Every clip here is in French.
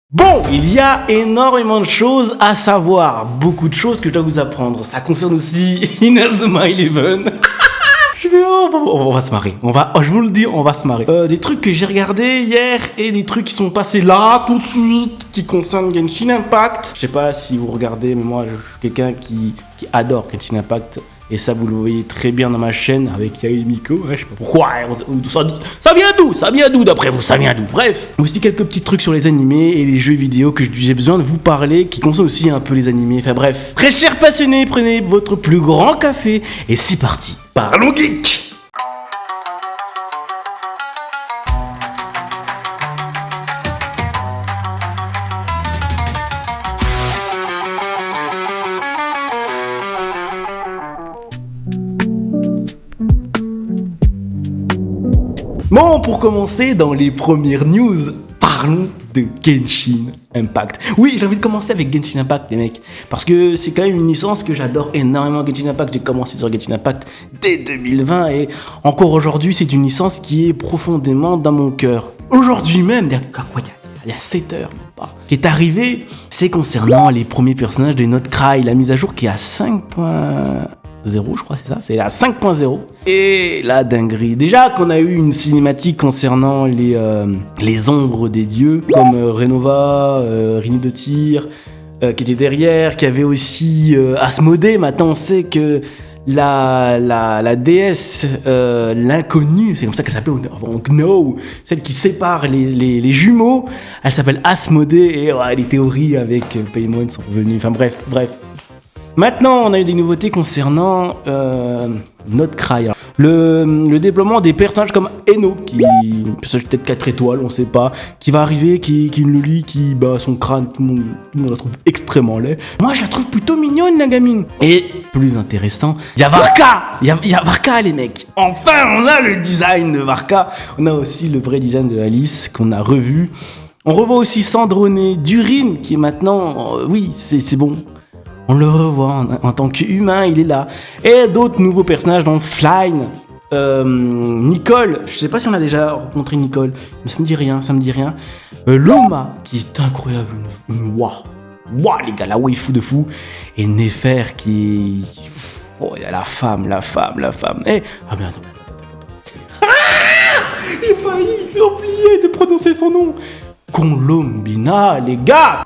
Bon, il y a énormément de choses à savoir, beaucoup de choses que je dois vous apprendre. Ça concerne aussi Inazuma Eleven. On va se marrer, je vous le dis, on va se marrer. Des trucs que j'ai regardés hier et des trucs qui sont passés là tout de suite, qui concernent Genshin Impact. Je sais pas si vous regardez, mais moi je suis quelqu'un qui adore Genshin Impact. Et ça, vous le voyez très bien dans ma chaîne avec Yael et Miko. Ouais, je sais pas pourquoi. Ça vient d'où d'après vous? Ça vient d'où? Bref. Aussi quelques petits trucs sur les animés et les jeux vidéo que j'ai besoin de vous parler, qui concernent aussi un peu les animés. Enfin bref. Très chers passionnés, prenez votre plus grand café et c'est parti. Parlons geek. Bon, pour commencer, dans les premières news, parlons de Genshin Impact. Oui, j'ai envie de commencer avec Genshin Impact, les mecs, parce que c'est quand même une licence que j'adore énormément, Genshin Impact. J'ai commencé sur Genshin Impact dès 2020 et encore aujourd'hui, c'est une licence qui est profondément dans mon cœur. Aujourd'hui même, il y a 7 heures, même pas, qui est arrivé, c'est concernant les premiers personnages de Not Cry, la mise à jour qui est à 5.0, je crois, c'est ça, c'est à 5.0. Et la dinguerie. Déjà qu'on a eu une cinématique concernant les ombres des dieux, comme Renova, Rini de Tyr, qui était derrière, qui avait aussi Asmodée. Maintenant on sait que la déesse, l'inconnue, c'est comme ça qu'elle s'appelle, donc No, celle qui sépare les jumeaux, elle s'appelle Asmodée, et les théories avec Paimon sont revenues, enfin bref. Maintenant, on a eu des nouveautés concernant Not Cry. Le déploiement des personnages comme Eno, qui personnage peut-être 4 étoiles, on sait pas, qui va arriver, qui le lit, son crâne, tout le monde la trouve extrêmement laid. Moi, je la trouve plutôt mignonne, la gamine. Et plus intéressant, il y a Varka. Il y a Varka, les mecs. Enfin, on a le design de Varka. On a aussi le vrai design de Alice qu'on a revu. On revoit aussi Sandrone Durin, qui est maintenant, oui, c'est bon. On le revoit en tant qu'humain, il est là. Et d'autres nouveaux personnages, dont Flyne, Nicole, je sais pas si on a déjà rencontré Nicole, mais ça me dit rien. Loma, qui est incroyable, waouh les gars, la waifu de fou. Et Nefer, qui est... Oh, il y a la femme. Eh, mais attends. J'ai failli oublier de prononcer son nom. Colombina, les gars.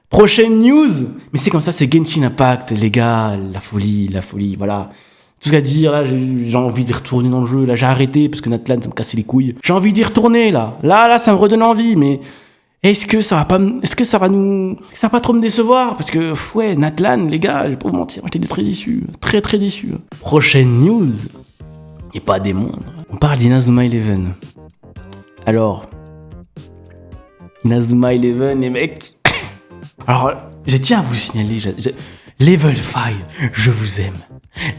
Prochaine news, mais c'est comme ça, c'est Genshin Impact, les gars, la folie, voilà. Tout ce qu'à dire, là, j'ai envie d'y retourner dans le jeu, là, j'ai arrêté parce que Natlan, ça me cassait les couilles. J'ai envie d'y retourner, là, ça me redonne envie, mais est-ce que ça va pas trop me décevoir? Parce que, ouais, Natlan, les gars, je vais pas vous mentir, j'étais très déçu, très déçu. Prochaine news, et pas des moindres, on parle d'Inazuma Eleven. Alors, Inazuma Eleven, les mecs... Alors, je tiens à vous signaler, Level 5, je vous aime.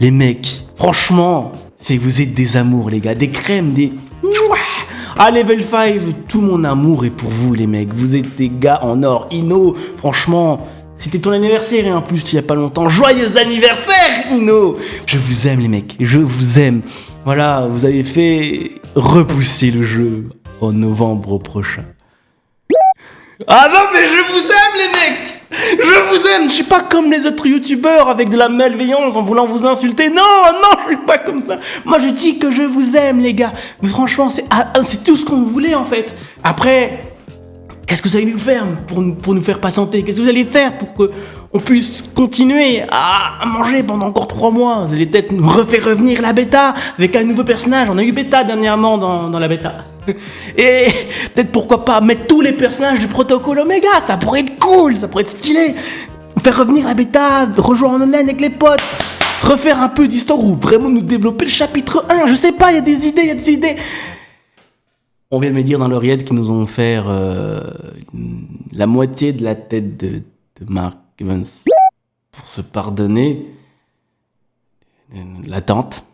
Les mecs, franchement, vous êtes des amours, les gars, des crèmes, des... Ah, Level 5, tout mon amour est pour vous, les mecs. Vous êtes des gars en or. Ino, franchement, c'était ton anniversaire, et en plus, il y a pas longtemps. Joyeux anniversaire, Ino! Je vous aime, les mecs, je vous aime. Voilà, vous avez fait repousser le jeu en novembre prochain. Ah non, mais je vous aime, les mecs! Je vous aime! Je suis pas comme les autres youtubeurs avec de la malveillance en voulant vous insulter. Non, je suis pas comme ça. Moi, je dis que je vous aime, les gars. Franchement, c'est tout ce qu'on voulait, en fait. Après, qu'est-ce que vous allez nous faire pour nous faire patienter? Qu'est-ce que vous allez faire pour qu'on puisse continuer à manger pendant encore 3 mois? Vous allez peut-être nous refaire revenir la bêta avec un nouveau personnage. On a eu bêta dernièrement dans la bêta. Et peut-être pourquoi pas mettre tous les personnages du protocole Omega, ça pourrait être cool, ça pourrait être stylé. Faire revenir la bêta, rejoindre en online avec les potes. refaire un peu d'histoire ou vraiment nous développer le chapitre 1. Je sais pas, il y a des idées. On vient de me dire dans l'oreillette qu'ils nous ont offert la moitié de la tête de Mark Evans pour se pardonner l'attente.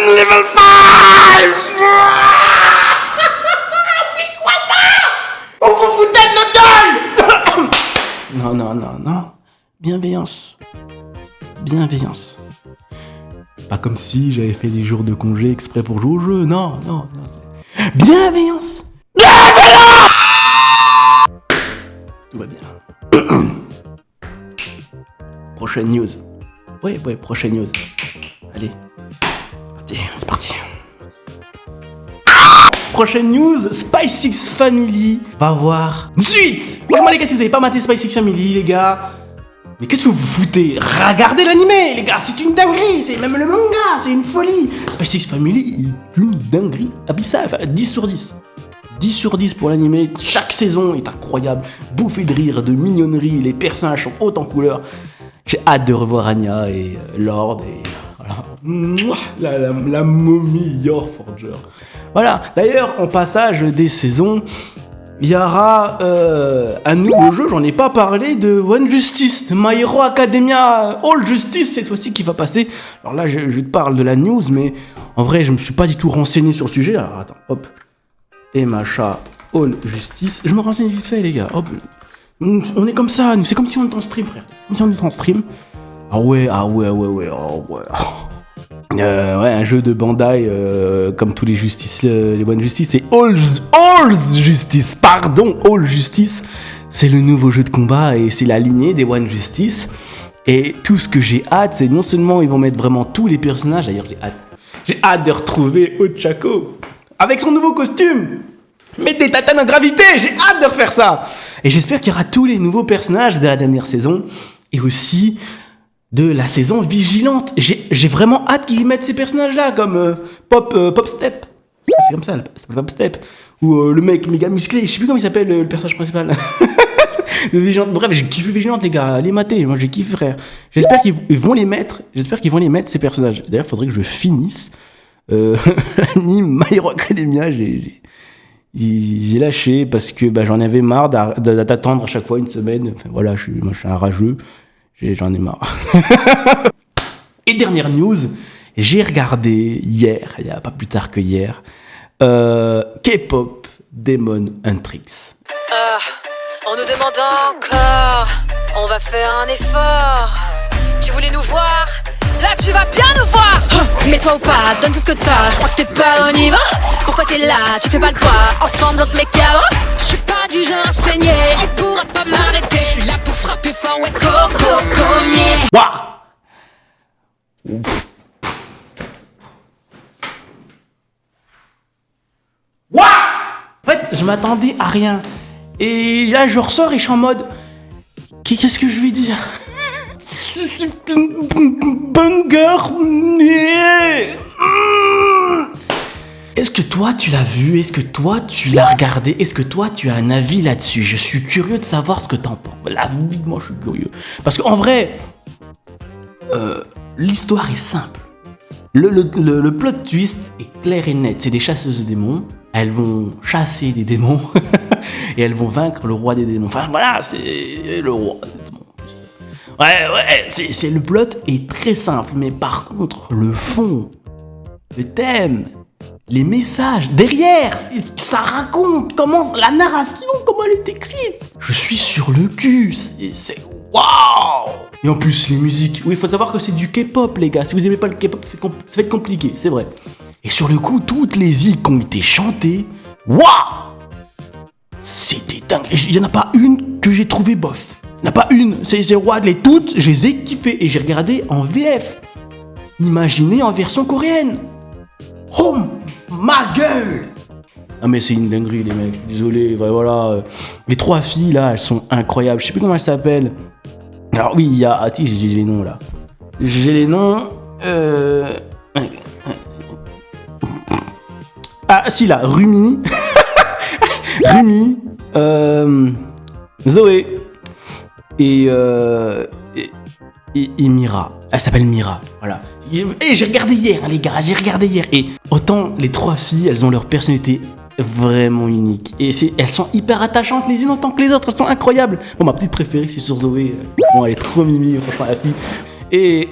Level 5. C'est quoi ça? On vous foutait de notre gueule. Non. Bienveillance. Pas comme si j'avais fait des jours de congé exprès pour jouer au jeu. Non. Bienveillance. Tout va bien. Prochaine news. Ouais, prochaine news. Allez. C'est parti. Prochaine news, Spy X Family va voir suite. Moi les gars, si vous avez pas maté Spy X Family, les gars, mais qu'est-ce que vous foutez? Regardez l'animé, les gars, c'est une dinguerie. C'est même le manga, c'est une folie. Spy X Family est une dinguerie abyssale. Enfin, 10 sur 10. 10 sur 10 pour l'animé. Chaque saison est incroyable. Bouffée de rire, de mignonnerie. Les personnages sont hauts en couleur. J'ai hâte de revoir Anya et Lord et... La momie Yor Forger. Voilà, d'ailleurs, en passage des saisons, il y aura un nouveau jeu, j'en ai pas parlé, de One Justice, de My Hero Academia All Justice, cette fois-ci qui va passer. Alors là, je te parle de la news, mais en vrai, je me suis pas du tout renseigné sur le sujet. Alors attends, hop. Et Macha All Justice. Je me renseigne vite fait, les gars. Hop. On est comme ça, c'est comme si on était en stream, frère. Comme si on était en stream. Ah ouais. Ouais, un jeu de Bandai comme tous les Justice, les One Justice, c'est All Justice, All Justice. C'est le nouveau jeu de combat et c'est la lignée des One Justice. Et tout ce que j'ai hâte, c'est non seulement ils vont mettre vraiment tous les personnages, d'ailleurs j'ai hâte de retrouver Ochako avec son nouveau costume. Mettre des tatanes en gravité, j'ai hâte de refaire ça. Et j'espère qu'il y aura tous les nouveaux personnages de la dernière saison et aussi de la saison vigilante. J'ai vraiment hâte qu'ils mettent ces personnages-là, comme Pop Step. C'est comme ça, Pop Step. Ou le mec méga musclé, je sais plus comment il s'appelle, le personnage principal. Vigilante. Bref, j'ai kiffé Vigilante, les gars. Les mater, moi j'ai kiffé, frère. J'espère qu'ils vont les mettre. Ces personnages. D'ailleurs, il faudrait que je finisse l'anime My Hero Academia. J'ai lâché parce que j'en avais marre d'attendre à chaque fois une semaine. Enfin, voilà, je suis un rageux. J'en ai marre. Et dernière news, j'ai regardé hier, il n'y a pas plus tard que hier, K-pop Demon Huntrix. On nous demande encore, on va faire un effort. Tu voulais nous voir? Là tu vas bien nous voir. Mets-toi au pas, donne tout ce que t'as. Je crois que t'es pas au niveau. Pourquoi t'es là? Tu fais pas le poids. Ensemble on te met KO. Je suis pas du genre saigné. On pourra pas m'arrêter. Je suis là pour frapper fort. Ouais, coco, cogné. Waouh! En fait, je m'attendais à rien. Et là, je ressors et je suis en mode... Qu'est-ce que je vais dire? Banger. Est-ce que toi tu l'as vu? Est-ce que toi tu l'as regardé? Est-ce que toi tu as un avis là-dessus? Je suis curieux de savoir ce que t'en penses. Là, moi je suis curieux. Parce qu'en vrai, l'histoire est simple. Le plot twist est clair et net. C'est des chasseuses de démons. Elles vont chasser des démons et elles vont vaincre le roi des démons. Enfin voilà, c'est le roi des démons. Ouais, c'est le plot est très simple, mais par contre, le fond, le thème, les messages derrière, ça raconte comment la narration, comment elle est écrite. Je suis sur le cul, c'est waouh. Et en plus, les musiques, oui, il faut savoir que c'est du K-pop, les gars. Si vous aimez pas le K-pop, ça va être compliqué, c'est vrai. Et sur le coup, toutes les îles qui ont été chantées, waouh, c'était dingue. Il y en a pas une que j'ai trouvé bof. Il n'y en a pas une, c'est Wad, les toutes, je les ai kiffées et j'ai regardé en VF. Imaginez en version coréenne. Oh, ma gueule! Ah mais c'est une dinguerie les mecs, désolé, voilà. Les trois filles là, elles sont incroyables, je sais plus comment elles s'appellent. Alors oui, il y a... Ah si, j'ai les noms là. J'ai les noms... Ah si là, Rumi. Rumi. Zoé. et Mira. Elle s'appelle Mira, voilà. Et j'ai regardé hier, hein, les gars, j'ai regardé hier. Et autant les 3 filles, elles ont leur personnalité vraiment unique. Et elles sont hyper attachantes les unes autant que les autres, elles sont incroyables. Bon, ma petite préférée, c'est sur Zoé. Bon, elle est trop mimi, franchement, la fille. Et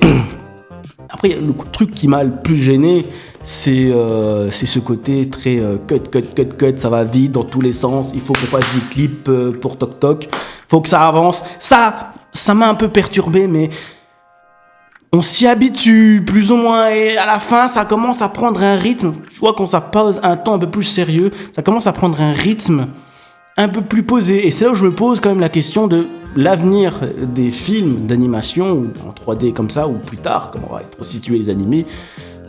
après, le truc qui m'a le plus gêné, c'est ce côté très cut, ça va vite dans tous les sens. Il faut qu'on fasse des clips pour TokTok. Faut que ça avance. Ça m'a un peu perturbé, mais on s'y habitue plus ou moins. Et à la fin, ça commence à prendre un rythme. Je vois quand ça pose un ton un peu plus sérieux, ça commence à prendre un rythme un peu plus posé. Et c'est là où je me pose quand même la question de l'avenir des films d'animation, en 3D comme ça, ou plus tard, comment on va être situés les animés.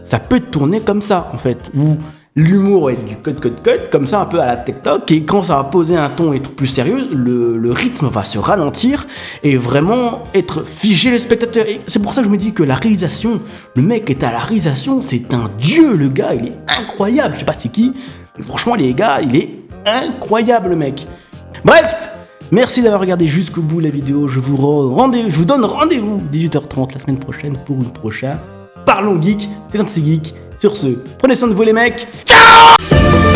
Ça peut tourner comme ça, en fait, où l'humour va être du cut, comme ça, un peu à la TikTok, et quand ça va poser un ton et être plus sérieux, le rythme va se ralentir et vraiment être figé le spectateur. Et c'est pour ça que je me dis que la réalisation, le mec est à la réalisation, c'est un dieu, le gars, il est incroyable. Je sais pas c'est qui, mais franchement, les gars, il est incroyable, le mec. Bref, merci d'avoir regardé jusqu'au bout la vidéo. Je vous donne rendez-vous 18h30 la semaine prochaine pour une prochaine Parlons Geek. C'est quand c'est geek. Sur ce, prenez soin de vous les mecs. Ciao!